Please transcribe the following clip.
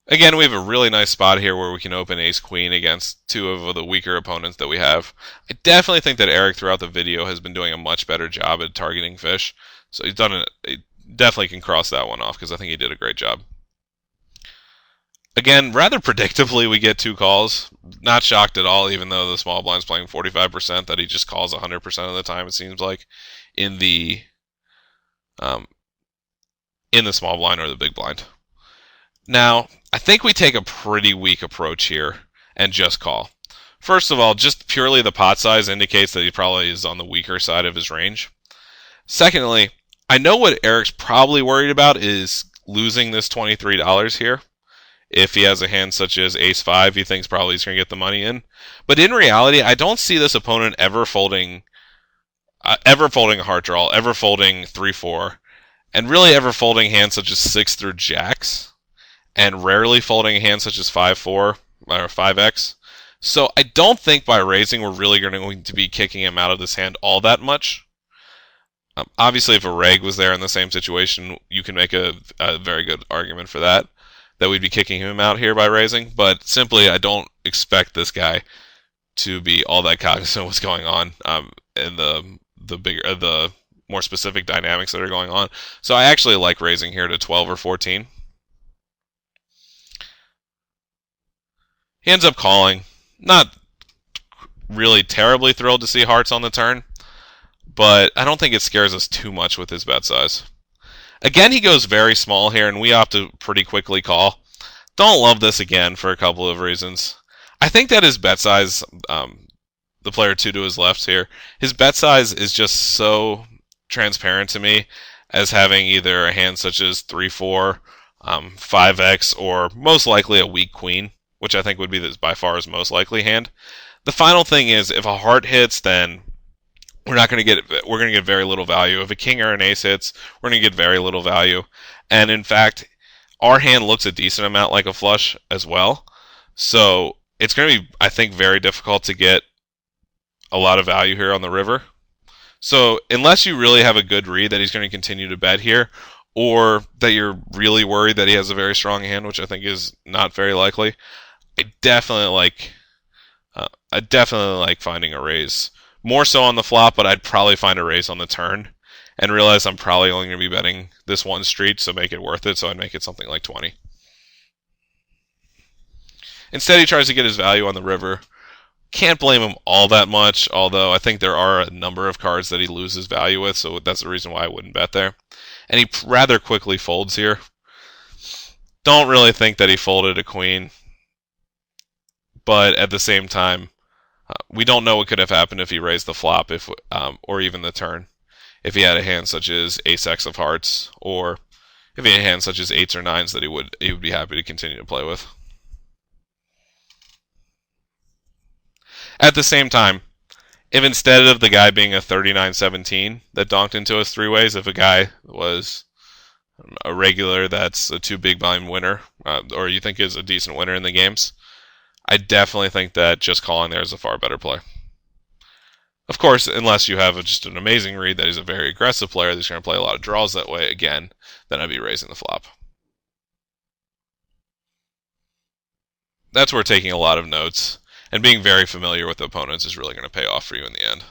Again, we have a really nice spot here where we can open ace-queen against two of the weaker opponents that we have. I definitely think that Eric throughout the video has been doing a much better job at targeting fish. So he's done it. He definitely can cross that one off because I think he did a great job. Again, rather predictably, we get two calls. Not shocked at all, even though the small blind's playing 45%, that he just calls 100% of the time, it seems like, in the um, small blind or the big blind. Now, I think we take a pretty weak approach here and just call. First of all, just purely the pot size indicates that he probably is on the weaker side of his range. Secondly, I know what Eric's probably worried about is losing this $23 here. If he has a hand such as ace-5, he thinks probably he's going to get the money in. But in reality, I don't see this opponent ever folding a heart draw, ever folding 3-4, and really ever folding hands such as 6 through jacks, and rarely folding a hand such as 5-4 or 5x. So I don't think by raising we're really going to be kicking him out of this hand all that much. Obviously, if a reg was there in the same situation, you can make a very good argument for that we'd be kicking him out here by raising. But simply, I don't expect this guy to be all that cognizant of what's going on in the more specific dynamics that are going on. So I actually like raising here to 12 or 14. He ends up calling. Not really terribly thrilled to see hearts on the turn, but I don't think it scares us too much with his bet size. Again, he goes very small here, and we opt to pretty quickly call. Don't love this again for a couple of reasons. I think that his bet size, the player 2 to his left here, his bet size is just so transparent to me as having either a hand such as 3-4, 5x, or most likely a weak queen, which I think would be by far his most likely hand. The final thing is, if a heart hits, then we're going to get very little value. If a king or an ace hits, we're going to get very little value. And in fact, our hand looks a decent amount like a flush as well. So it's going to be, I think, very difficult to get a lot of value here on the river. So unless you really have a good read that he's going to continue to bet here, or that you're really worried that he has a very strong hand, which I think is not very likely, I definitely like finding a raise. More so on the flop, but I'd probably find a raise on the turn and realize I'm probably only going to be betting this one street, so make it worth it, so I'd make it something like 20. Instead, he tries to get his value on the river. Can't blame him all that much, although I think there are a number of cards that he loses value with, so that's the reason why I wouldn't bet there. And he rather quickly folds here. Don't really think that he folded a queen, but at the same time, we don't know what could have happened if he raised the flop, or even the turn. If he had a hand such as ace-x of hearts, or if he had a hand such as 8s or 9s that he would be happy to continue to play with. At the same time, if instead of the guy being a 39-17 that donked into us three ways, if a guy was a regular that's a 2 big blind winner, or you think is a decent winner in the games, I definitely think that just calling there is a far better play. Of course, unless you have just an amazing read that he's a very aggressive player that's going to play a lot of draws that way, again, then I'd be raising the flop. That's where taking a lot of notes and being very familiar with the opponents is really going to pay off for you in the end.